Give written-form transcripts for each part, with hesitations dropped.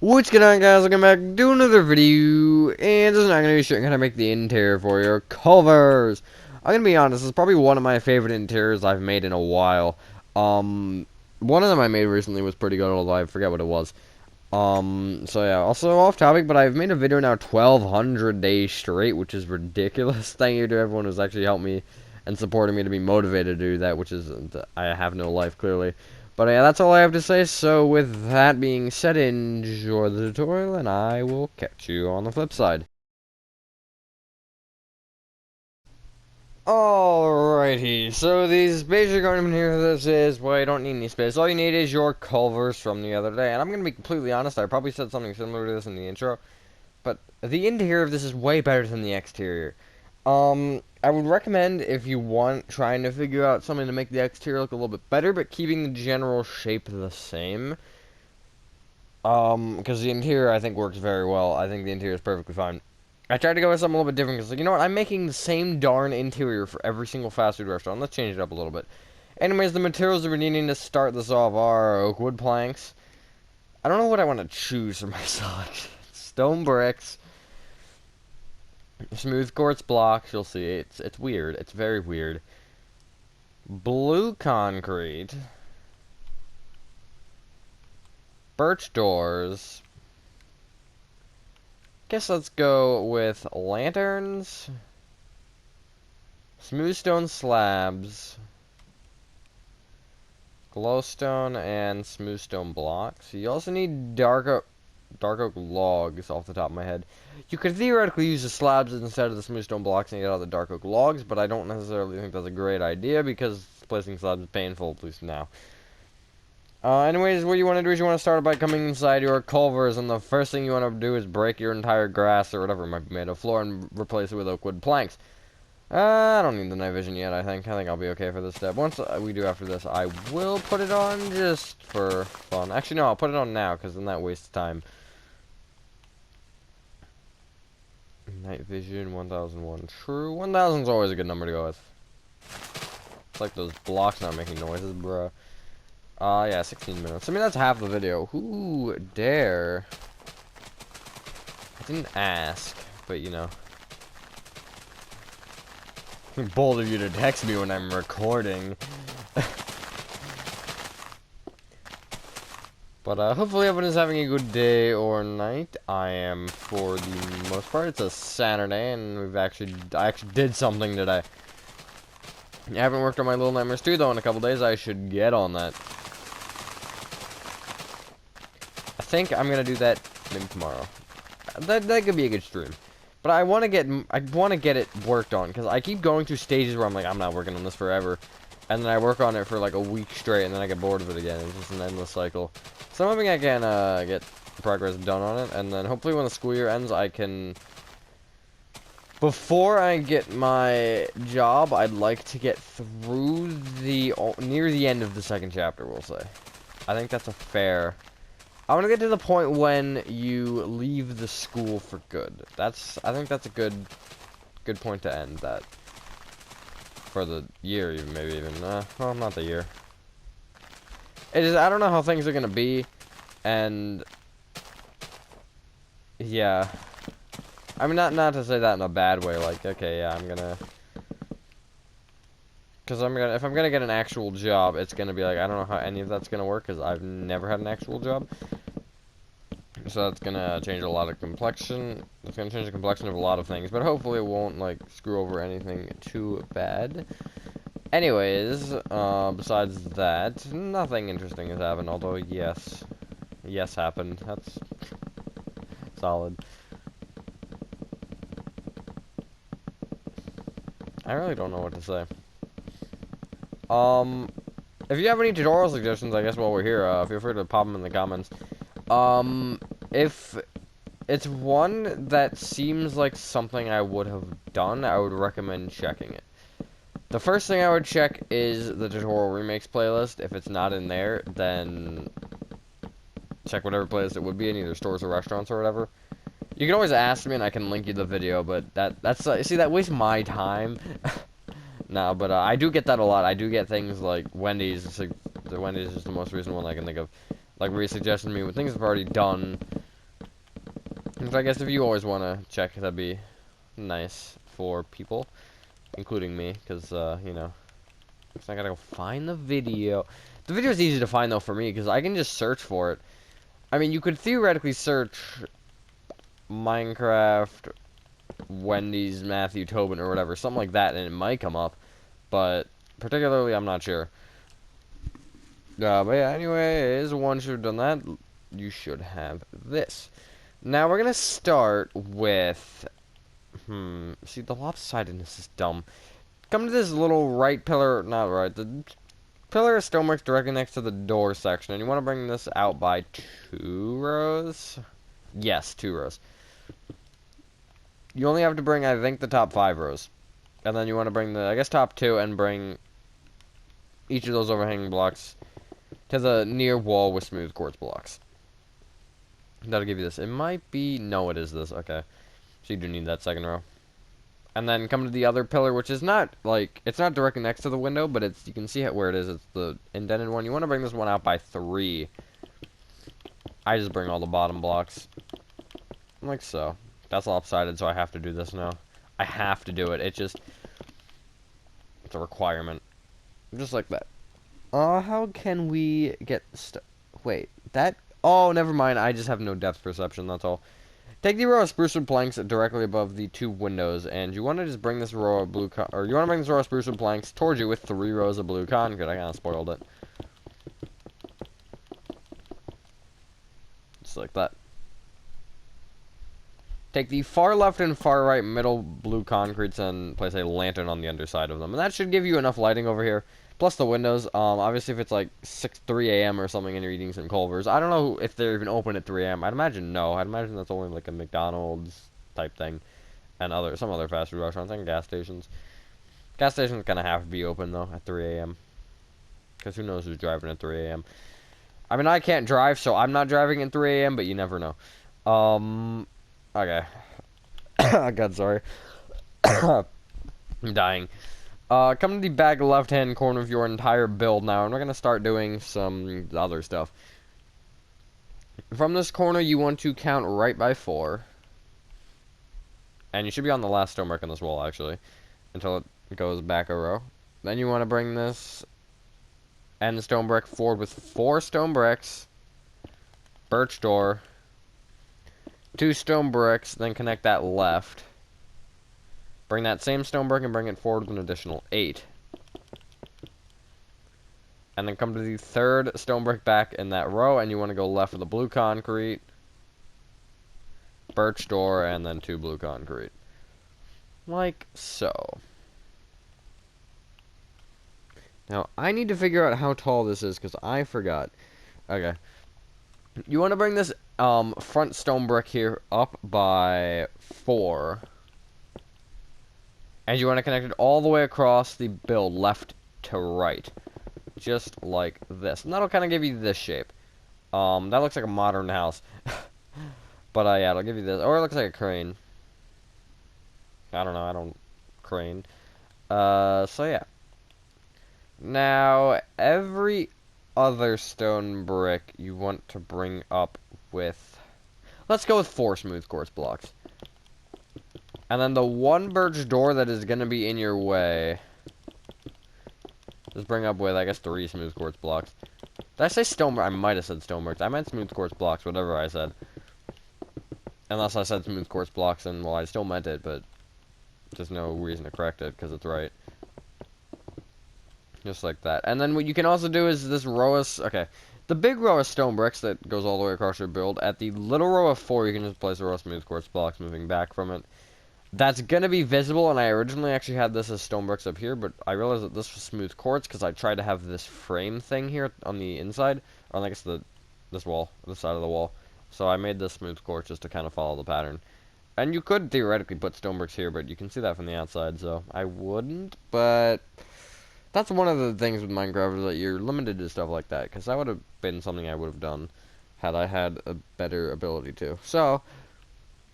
What's going on, guys? Welcome back to another video, and this is not going to be showing how to make the interior for your Culvers. I'm going to be honest, this is probably one of my favorite interiors I've made in a while. One of them I made recently was pretty good, although I forget what it was. So yeah, also off topic, but I've made a video now 1,200 days straight, which is ridiculous. Thank you to everyone who's actually helped me and supported me to be motivated to do that, which is, I have no life, clearly. But yeah, that's all I have to say, so with that being said, enjoy the tutorial, and I will catch you on the flip side. Alrighty, so these basic ornament here, this is, well, you don't need any space. All you need is your Culvers from the other day, and I'm going to be completely honest, I probably said something similar to this in the intro, but the interior of this is way better than the exterior. I would recommend, if you want, trying to figure out something to make the exterior look a little bit better, but keeping the general shape the same. Because the interior, I think, works very well. I think the interior is perfectly fine. I tried to go with something a little bit different, because, you know what, I'm making the same darn interior for every single fast food restaurant. Let's change it up a little bit. Anyways, the materials that we're needing to start this off are oak wood planks. I don't know what I want to choose for my selection. Stone bricks. Smooth quartz blocks, you'll see, it's weird, it's very weird. Blue concrete. Birch doors. Guess let's go with lanterns. Smooth stone slabs. Glowstone and smooth stone blocks. You also need dark oak logs off the top of my head. You could theoretically use the slabs instead of the smooth stone blocks and get out the dark oak logs, but I don't necessarily think that's a great idea because placing slabs is painful, at least now. Anyways, what you want to do is you want to start by coming inside your Culvers, and the first thing you want to do is break your entire grass or whatever might be made of floor and replace it with oak wood planks. I don't need the night vision yet, I think. I'll be okay for this step. Once we do after this, I will put it on just for fun. Actually, no, I'll put it on now, because then that wastes time. Night vision, 1001 true. 1000 is always a good number to go with. It's like those blocks not making noises, bruh. Yeah, 16 minutes. I mean, that's half the video. Who dare? I didn't ask, but you know. Bold of you to text me when I'm recording. But hopefully everyone is having a good day or night. I am, for the most part. It's a Saturday, and I actually did something today. I haven't worked on my Little Nightmares 2 though in a couple days. I should get on that. I think I'm gonna do that maybe tomorrow. That could be a good stream. But I want to get it worked on, because I keep going through stages where I'm like, I'm not working on this forever, and then I work on it for like a week straight, and then I get bored of it again. It's just an endless cycle. So I'm hoping I can get progress done on it, and then hopefully when the school year ends, I can. Before I get my job, I'd like to get through near the end of the second chapter. We'll say. I think that's a fair. I want to get to the point when you leave the school for good. I think that's a good point to end that. For the year, even, maybe even. Well, not the year. I don't know how things are gonna be, and yeah. I mean, not to say that in a bad way. Like, okay, yeah, I'm gonna. Because if I'm gonna get an actual job, it's gonna be like, I don't know how any of that's gonna work, because I've never had an actual job. So that's gonna change a lot of complexion. It's gonna change the complexion of a lot of things, but hopefully it won't, like, screw over anything too bad. Anyways, besides that, nothing interesting has happened, although, yes happened. That's solid. I really don't know what to say. If you have any tutorial suggestions, I guess while we're here, feel free to pop them in the comments. If it's one that seems like something I would have done, I would recommend checking it. The first thing I would check is the tutorial remakes playlist. If it's not in there, then check whatever playlist it would be in, either stores or restaurants or whatever. You can always ask me and I can link you the video, but that's see, that wastes my time. No, but I do get that a lot. I do get things like Wendy's. The Wendy's is the most recent one I can think of. Like, re-suggesting me with things I've already done. So I guess if you always want to check, that'd be nice for people, including me, because, you know, so I gotta go find the video. The video is easy to find, though, for me, because I can just search for it. I mean, you could theoretically search Minecraft, Wendy's, Matthew Tobin, or whatever, something like that, and it might come up, but particularly, I'm not sure. But yeah, anyways, once you've done that, you should have this. Now, we're gonna start with, see, the lopsidedness is dumb. Come to this little right pillar, not right, the pillar of stonework directly next to the door section, and you want to bring this out by 2 rows? Yes, 2 rows. You only have to bring, I think, the top 5 rows. And then you want to bring the, I guess, top 2 and bring each of those overhanging blocks to the near wall with smooth quartz blocks. That'll give you this. It might be, no, it is this, okay. So you do need that second row. And then come to the other pillar, which is not, like, it's not directly next to the window, but it's, you can see where it is. It's the indented one. You want to bring this one out by 3. I just bring all the bottom blocks. Like so. That's lopsided, so I have to do this now. I have to do it. It's a requirement. Just like that. How can we get wait, that, oh, never mind. I just have no depth perception, that's all. Take the row of spruce wood planks directly above the 2 windows, and you want to just bring this row of blue or you want to bring this row of spruce wood planks towards you with 3 rows of blue concrete. I kind of spoiled it. Just like that. Take the far left and far right middle blue concretes and place a lantern on the underside of them. And that should give you enough lighting over here. Plus the windows. Obviously if it's like 3 a.m. or something and you're eating some Culvers. I don't know if they're even open at 3 a.m. I'd imagine no. I'd imagine that's only like a McDonald's type thing. And some other fast food restaurants and gas stations. Gas stations kind of have to be open though at 3 a.m. Because who knows who's driving at 3 a.m. I mean, I can't drive, so I'm not driving at 3 a.m., but you never know. Okay. God, sorry. I'm dying. Come to the back left-hand corner of your entire build now, and we're going to start doing some other stuff. From this corner, you want to count right by 4. And you should be on the last stonework on this wall, actually, until it goes back a row. Then you want to bring this end stone brick forward with 4 stone bricks, birch door, 2 stone bricks, then connect that left. Bring that same stone brick and bring it forward with an additional 8. And then come to the 3rd stone brick back in that row, and you want to go left with the blue concrete, birch door, and then 2 blue concrete. Like so. Now, I need to figure out how tall this is, because I forgot. Okay. You want to bring this front stone brick here up by 4. And you want to connect it all the way across the build, left to right. Just like this. And that'll kind of give you this shape. That looks like a modern house. But, yeah, it'll give you this. Or it looks like a crane. I don't know, crane. So, yeah. Now, every other stone brick you want to bring up with, let's go with 4 smooth quartz blocks. And then the 1 birch door that is going to be in your way, just bring up with, I guess, 3 smooth quartz blocks. Did I say stone? I might have said stone bricks. I meant smooth quartz blocks, whatever I said. Unless I said smooth quartz blocks, and, well, I still meant it, but there's no reason to correct it, because it's right. Just like that. And then what you can also do is this row of, okay, the big row of stone bricks that goes all the way across your build, at the little row of 4, you can just place a row of smooth quartz blocks moving back from it. That's going to be visible, and I originally actually had this as stone bricks up here, but I realized that this was smooth quartz because I tried to have this frame thing here on the inside, or I guess this wall, this side of the wall. So I made this smooth quartz just to kind of follow the pattern. And you could theoretically put stone bricks here, but you can see that from the outside, so I wouldn't, but that's one of the things with Minecraft is that you're limited to stuff like that, because that would have been something I would have done had I had a better ability to. So,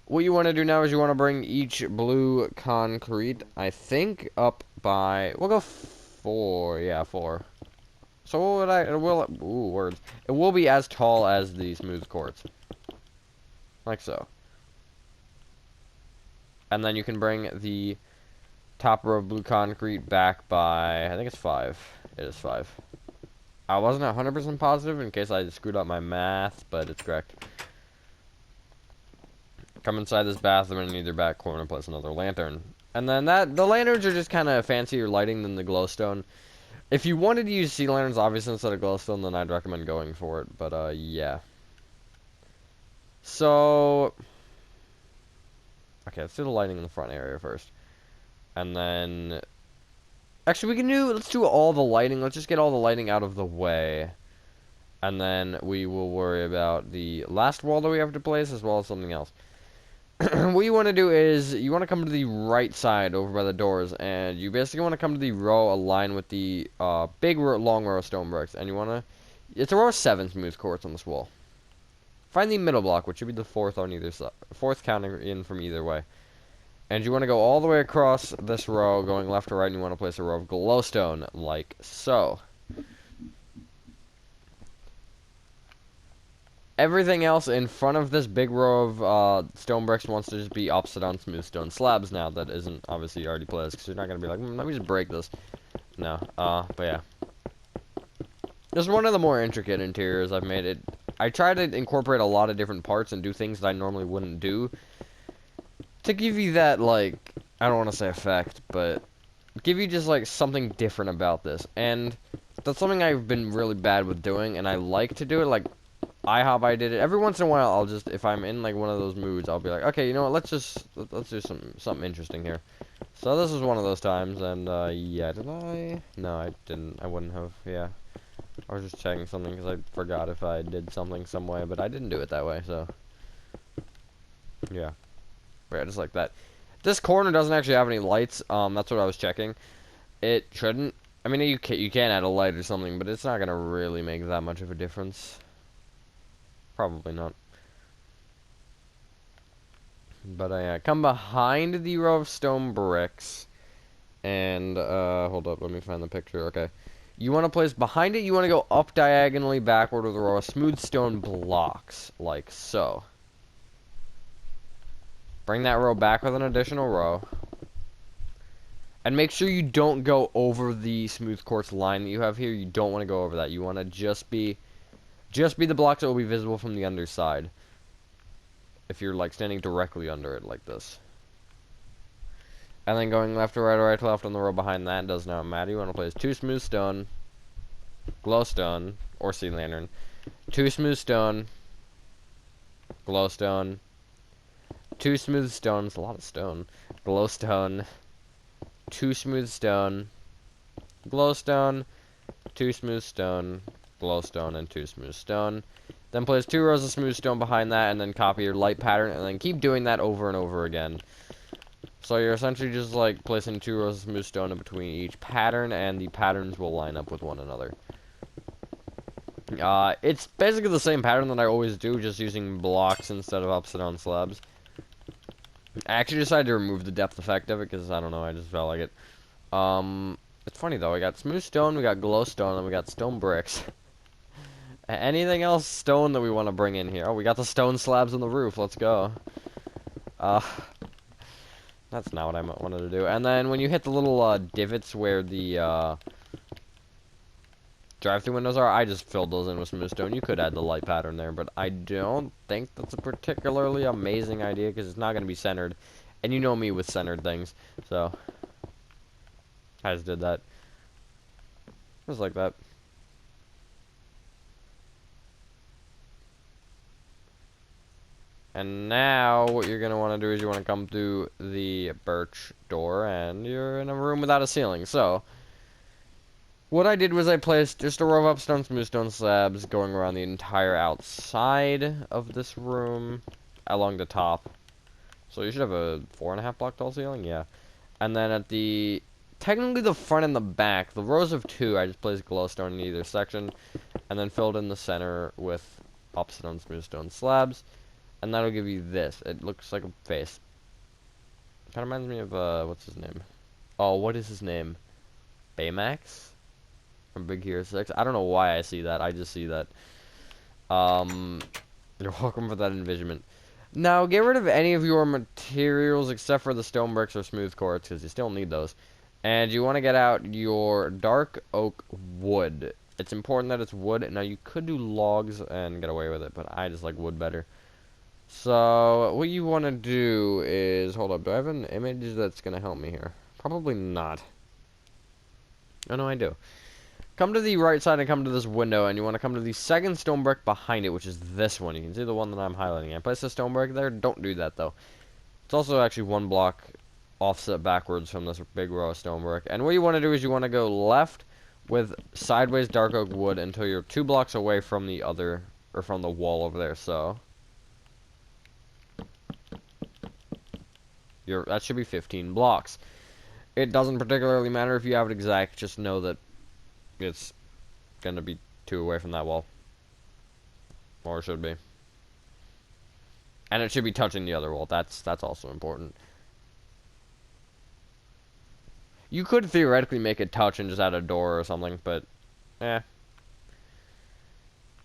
what you want to do now is you want to bring each blue concrete, I think, up by, we'll go 4, yeah, 4. So what would it will be as tall as the smooth quartz. Like so. And then you can bring the top row of blue concrete back by, I think it's 5. It is 5. I wasn't 100% positive in case I screwed up my math, but it's correct. Come inside this bathroom and in either back corner place another lantern. And then the lanterns are just kind of fancier lighting than the glowstone. If you wanted to use sea lanterns, obviously, instead of glowstone, then I'd recommend going for it. But, yeah. So, okay, let's do the lighting in the front area first. And then, actually, let's do all the lighting. Let's just get all the lighting out of the way. And then we will worry about the last wall that we have to place as well as something else. What you want to do is, you want to come to the right side over by the doors, and you basically want to come to the row aligned with the long row of stone bricks, and you want to, it's a row of 7 smooth quartz on this wall. Find the middle block, which should be the 4th on either side, 4th counting in from either way. And you want to go all the way across this row, going left to right, and you want to place a row of glowstone, like so. Everything else in front of this big row of stone bricks wants to just be opposite on smooth stone slabs now. That isn't obviously already placed, because you're not going to be like, let me just break this. No, but yeah. This is one of the more intricate interiors I've made. I try to incorporate a lot of different parts and do things that I normally wouldn't do, to give you that, like, I don't want to say effect, but give you just, like, something different about this. And that's something I've been really bad with doing, and I like to do it, like, I did it. Every once in a while, I'll just, if I'm in, like, one of those moods, I'll be like, okay, you know what, let's do something interesting here. So this was one of those times, and, yeah, did I? No, I didn't. I wouldn't have, yeah. I was just checking something, because I forgot if I did something some way, but I didn't do it that way, so. Yeah. Yeah, just like that. This corner doesn't actually have any lights, that's what I was checking. It shouldn't. I mean, you can add a light or something, but it's not gonna really make that much of a difference. Probably not. But yeah, come behind the row of stone bricks, and hold up, let me find the picture. Okay, you want to place behind it. You want to go up diagonally backward with a row of smooth stone blocks, like so. Bring that row back with an additional row, and make sure you don't go over the smooth quartz line that you have here. You don't want to go over that. You want to just be the blocks that will be visible from the underside. If you're, like, standing directly under it like this. And then going left to right or right to left on the row behind that does not matter. You want to place 2 smooth stone, glowstone, or sea lantern. 2 smooth stone, glowstone, 2 smooth stones, a lot of stone, glowstone, 2 smooth stone, glowstone, 2 smooth stone, glowstone, and 2 smooth stone. Then place 2 rows of smooth stone behind that, and then copy your light pattern, and then keep doing that over and over again. So you're essentially just, like, placing 2 rows of smooth stone in between each pattern, and the patterns will line up with one another. It's basically the same pattern that I always do, just using blocks instead of upside-down slabs. I actually decided to remove the depth effect of it, because, I don't know, I just felt like it. It's funny, though. We got smooth stone, we got glowstone, and we got stone bricks. Anything else stone that we want to bring in here? Oh, we got the stone slabs on the roof. Let's go. That's not what I wanted to do. And then when you hit the little divots where the drive-through windows are, I just filled those in with smooth stone. You could add the light pattern there, but I don't think that's a particularly amazing idea because it's not going to be centered. And you know me with centered things, so I just did that. Just like that. And now, what you're going to want to do is you want to come through the birch door, and you're in a room without a ceiling. So, what I did was I placed just a row of upstone smooth stone slabs going around the entire outside of this room, along the top. So you should have a 4.5 block tall ceiling, yeah. And then at the, technically the front and the back, the rows of 2, I just placed glowstone in either section, and then filled in the center with upstone smooth stone slabs. And that'll give you this. It looks like a face. Kind of reminds me of, what's his name? Oh, what is his name? Baymax? From Big Hero 6? I don't know why I see that. I just see that. You're welcome for that envisionment. Now, get rid of any of your materials except for the stone bricks or smooth quartz, because you still need those. And you want to get out your dark oak wood. It's important that it's wood. Now, you could do logs and get away with it, but I just like wood better. So, what you want to do is... Hold up, do I have an image that's going to help me here? Probably not. Oh, no, I do. Come to the right side and come to this window, and you want to come to the second stone brick behind it, which is this one. You can see the one that I'm highlighting. I place the stone brick there. Don't do that, though. It's also actually one block offset backwards from this big row of stone brick. And what you want to do is you want to go left with sideways dark oak wood until you're 2 blocks away from the other, or from the wall over there. So that should be 15 blocks. It doesn't particularly matter if you have it exact. Just know that it's going to be 2 away from that wall. Or it should be. And it should be touching the other wall. That's also important. You could theoretically make it touch and just add a door or something, but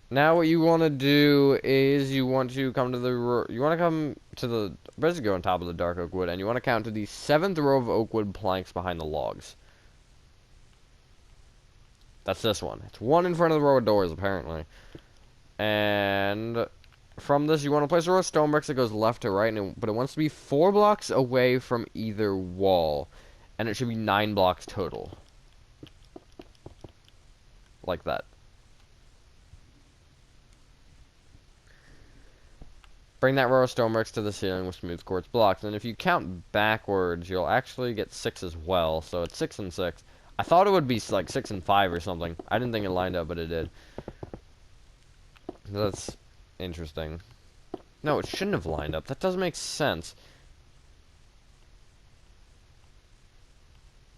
Now what you want to do is you want to come to the basically go on top of the dark oak wood, and you want to count to the 7th row of oak wood planks behind the logs. That's this one. It's one in front of the row of doors, apparently. And from this, you want to place a row of stone bricks that goes left to right, but it wants to be 4 blocks away from either wall. And it should be 9 blocks total. Like that. Bring that row of stone bricks to the ceiling with smooth quartz blocks. And if you count backwards, you'll actually get 6 as well. So it's 6 and 6. I thought it would be like 6 and 5 or something. I didn't think it lined up, but it did. That's interesting. No, it shouldn't have lined up. That doesn't make sense.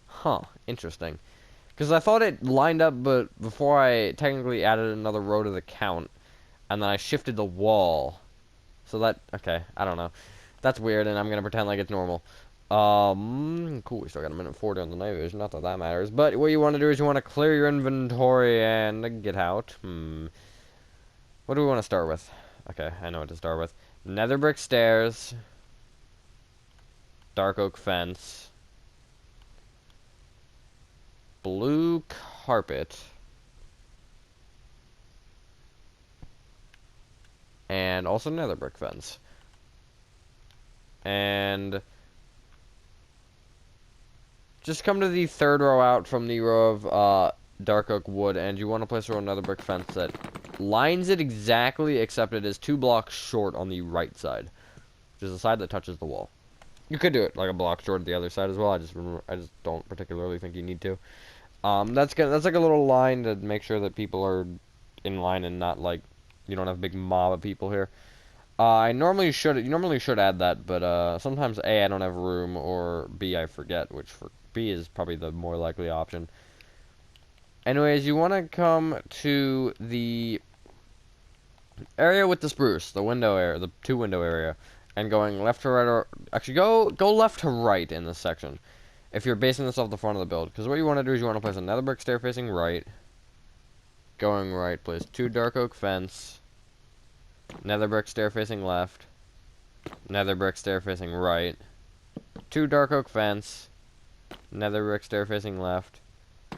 Huh, interesting. Because I thought it lined up, but before I technically added another row to the count, and then I shifted the wall. So that, okay, I don't know. That's weird, and I'm going to pretend like it's normal. Cool, we still got a minute 40 on the night vision, not that that matters. But what you want to do is you want to clear your inventory and get out. What do we want to start with? Okay, I know what to start with. Nether brick stairs. Dark oak fence. Blue carpet. And also nether brick fence. And just come to the 3rd row out from the row of dark oak wood, and you want to place a row of nether brick fence that lines it exactly, except it is 2 blocks short on the right side, which is the side that touches the wall. You could do it like a block short at the other side as well. I just don't particularly think you need to. That's like a little line to make sure that people are in line and not like you don't have a big mob of people here. You normally should add that, but sometimes A, I don't have room, or B, I forget, which for B is probably the more likely option. Anyways, you want to come to the area with the spruce, the window area, the 2 window area, and going left to right, or actually go left to right in this section. If you're basing this off the front of the build, because what you want to do is you want to place another brick stair facing right, going right, place 2 dark oak fence, nether brick stair facing left, nether brick stair facing right, 2 dark oak fence, nether brick stair facing left,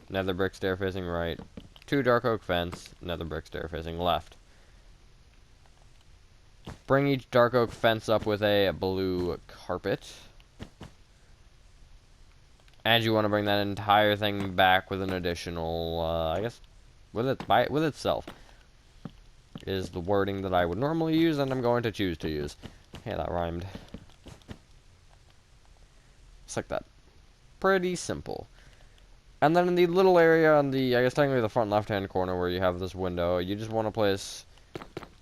nether brick stair facing right, 2 dark oak fence, nether brick stair facing left. Bring each dark oak fence up with a blue carpet. And you want to bring that entire thing back with an additional, I guess, with itself is the wording that I would normally use, and I'm going to choose to use. Hey, that rhymed. Just like that. Pretty simple. And then in the little area on the, I guess technically the front left-hand corner where you have this window, you just want to place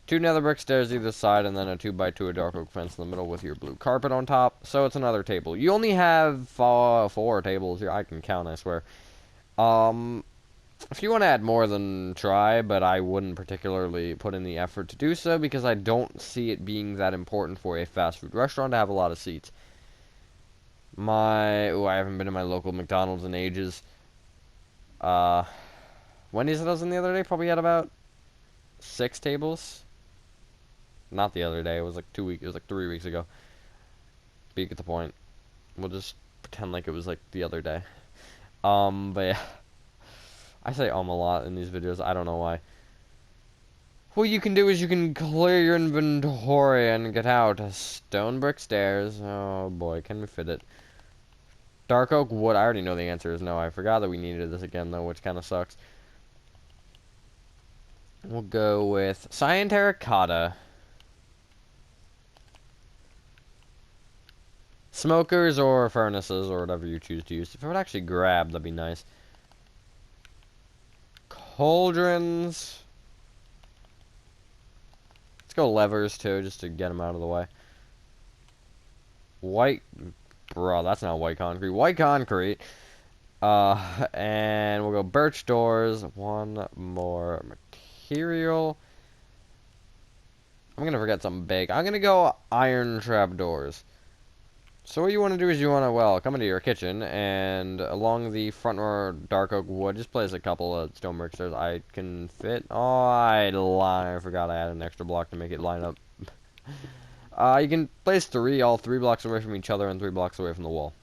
2 nether brick stairs either side, and then a 2x2 dark oak fence in the middle with your blue carpet on top. So it's another table. You only have 4 tables here. I can count, I swear. If you want to add more, then try, but I wouldn't particularly put in the effort to do so because I don't see it being that important for a fast food restaurant to have a lot of seats. I haven't been to my local McDonald's in ages. Wendy's that I was in the other day probably had about 6 tables. Not the other day. It was like 2 weeks. It was like 3 weeks ago. But you get the point. We'll just pretend like it was like the other day. But yeah. I say a lot in these videos. I don't know why. What you can do is you can clear your inventory and get out. Stone brick stairs. Oh boy, can we fit it? Dark oak wood. I already know the answer is no. I forgot that we needed this again though, which kind of sucks. We'll go with cyan terracotta. Smokers or furnaces or whatever you choose to use. If I would actually grab, that'd be nice. Cauldrons. Let's go levers too, just to get them out of the way. White, bro, that's not white concrete. White concrete. And we'll go birch doors. One more material. I'm gonna forget something big. I'm gonna go iron trap doors. So what you want to do is you want to, well, come into your kitchen, and along the front door dark oak wood, just place a couple of stone brick stairs. I can fit. Oh, I lied. I forgot I had an extra block to make it line up. You can place three, all 3 blocks away from each other and 3 blocks away from the wall.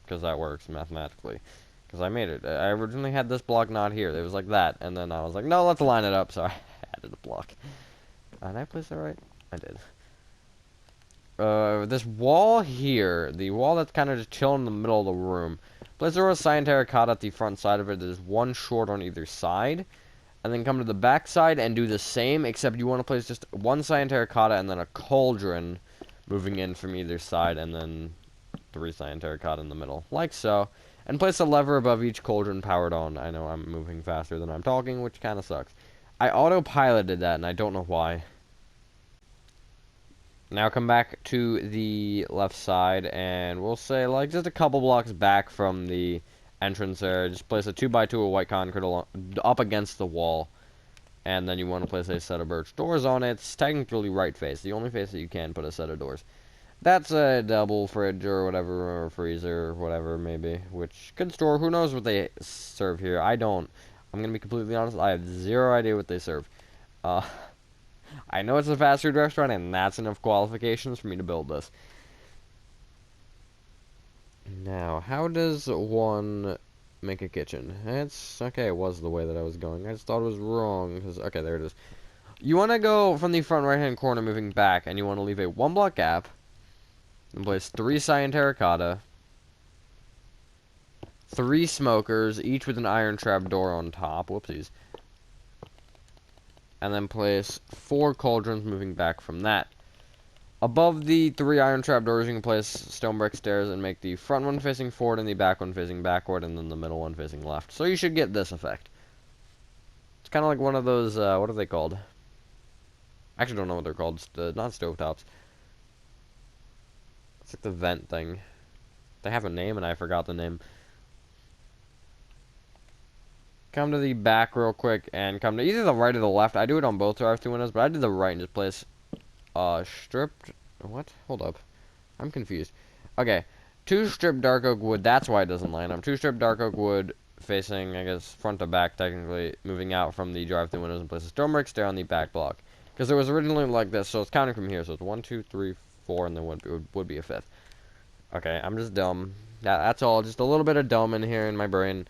Because that works mathematically. Because I made it. I originally had this block not here. It was like that, and then I was like, no, let's line it up, so I added a block. Did I place that right? I did. This wall here, the wall that's kind of just chilling in the middle of the room. Place a row of cyan terracotta at the front side of it. There's one short on either side. And then come to the back side and do the same, except you want to place just one cyan terracotta and then a cauldron moving in from either side, and then 3 cyan terracotta in the middle, like so. And place a lever above each cauldron powered on. I know I'm moving faster than I'm talking, which kind of sucks. I autopiloted that, and I don't know why. Now come back to the left side, and we'll say, like, just a couple blocks back from the entrance there. Just place a 2x2 of white concrete up against the wall. And then you want to place a set of birch doors on it. It's technically right face. The only face that you can put a set of doors. That's a double fridge or whatever, or freezer, or whatever, maybe. Which could store, who knows what they serve here. I don't. I'm going to be completely honest, I have 0 idea what they serve. I know it's a fast food restaurant, and that's enough qualifications for me to build this. Now, how does one make a kitchen? It's, okay, it was the way that I was going. I just thought it was wrong, because, okay, there it is. You want to go from the front right-hand corner moving back, and you want to leave a 1 block gap, and place 3 cyan terracotta, 3 smokers, each with an iron trap door on top. Whoopsies. And then place 4 cauldrons moving back from that. Above the 3 iron trap doors, you can place stone brick stairs and make the front one facing forward and the back one facing backward, and then the middle one facing left. So you should get this effect. It's kind of like one of those, what are they called? I actually don't know what they're called. Not stovetops. It's like the vent thing. They have a name, and I forgot the name. Come to the back real quick, and come to either the right or the left. I do it on both drive-thru windows, but I did the right and just place stripped, what? Hold up. I'm confused. Okay, 2 stripped dark oak wood, that's why it doesn't line up. 2 stripped dark oak wood facing, I guess, front to back, technically, moving out from the drive-thru windows, and place a stone brick stair on the back block. Because it was originally like this, so it's counting from here, so it's 1, 2, 3, 4, and then would be a 5th. Okay, I'm just dumb. That's all, just a little bit of dumb in here in my brain.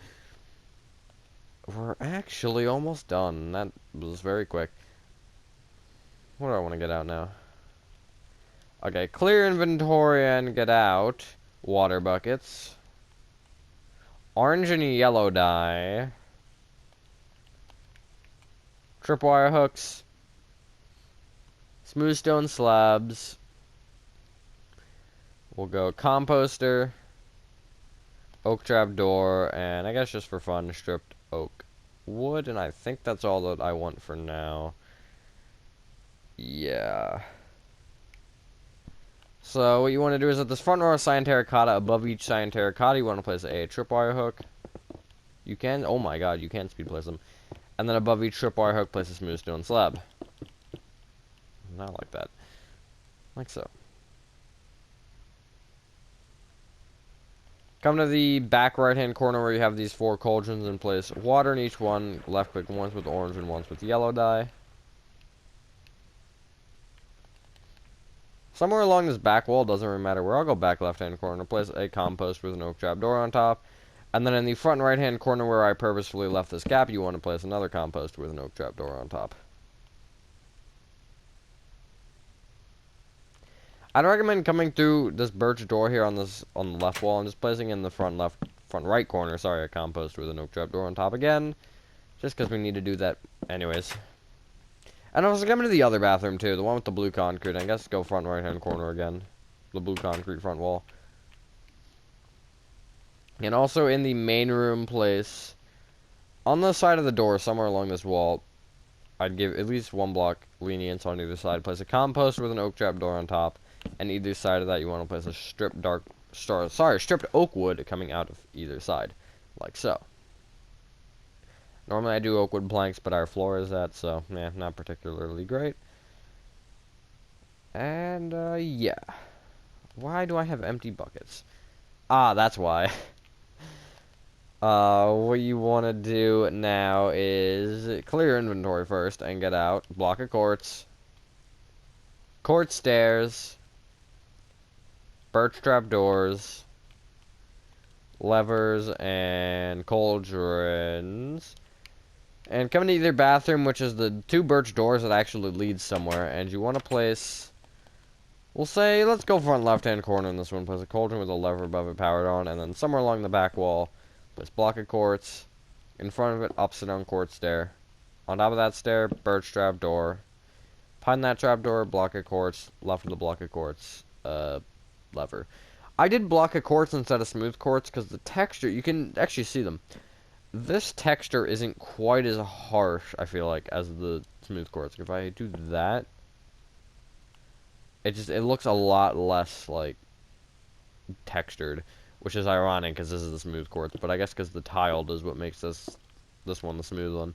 We're actually almost done. That was very quick. What do I want to get out now? Okay, clear inventory and get out. Water buckets. Orange and yellow dye. Tripwire hooks. Smooth stone slabs. We'll go composter. Oak trap door, and I guess just for fun, stripped oak wood, and I think that's all that I want for now. Yeah. So what you want to do is at this front row of cyan terracotta, above each cyan terracotta, you want to place a tripwire hook. You can, oh my god, you can speed place them. And then above each tripwire hook, place a smooth stone slab. Not like that. Like so. Come to the back right-hand corner where you have these 4 cauldrons and place water in each one. Left click once with orange and once with yellow dye. Somewhere along this back wall, doesn't really matter where, I'll go back left-hand corner, place a compost with an oak trap door on top. And then in the front right-hand corner where I purposefully left this gap, you want to place another compost with an oak trap door on top. I'd recommend coming through this birch door here on the left wall and just placing in the front right corner, sorry, a compost with an oak trap door on top again. Just because we need to do that anyways. And also coming to the other bathroom too, the one with the blue concrete. I guess go front right-hand corner again. The blue concrete front wall. And also in the main room place, on the side of the door, somewhere along this wall, I'd give at least one block lenience on either side. Place a compost with an oak trap door on top. And either side of that, you want to place a stripped stripped oak wood coming out of either side, like so. Normally I do oak wood planks, but our floor is that, so yeah, not particularly great. And yeah, why do I have empty buckets? Ah, that's why. What you want to do now is clear inventory first and get out block of quartz, quartz stairs, birch trap doors, levers, and cauldrons. And come into either bathroom, which is the 2 birch doors that actually lead somewhere. And you want to place, we'll say, let's go front left-hand corner in this one. Place a cauldron with a lever above it powered on. And then somewhere along the back wall, place block of quartz. In front of it, upside down quartz stair. On top of that stair, birch trap door. Behind that trap door, block of quartz. Left of the block of quartz, lever. I did block of quartz instead of smooth quartz because the texture, you can actually see them. This texture isn't quite as harsh, I feel like, as the smooth quartz. If I do that, it looks a lot less, like, textured, which is ironic because this is the smooth quartz, but I guess because the tiled is what makes this one the smooth one.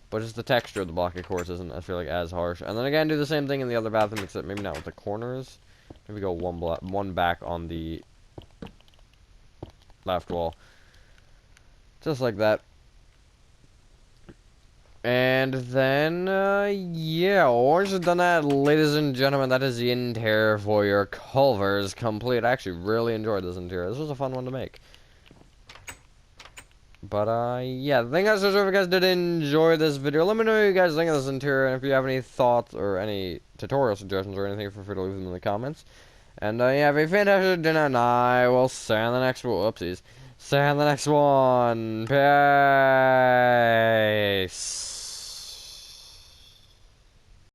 But just the texture of the block of quartz isn't, I feel like, as harsh. And then again, do the same thing in the other bathroom, except maybe not with the corners. Maybe go one back on the left wall. Just like that. And then, yeah, once done that, ladies and gentlemen, that is the interior for your Culvers complete. I actually really enjoyed this interior. This was a fun one to make. But, yeah, the thing is, if you guys did enjoy this video, let me know what you guys think of this interior, and if you have any thoughts or any tutorial suggestions or anything, feel free to leave them in the comments. And, yeah, have a fantastic dinner, and I will see you on the next one. Whoopsies. See you on the next one. Peace.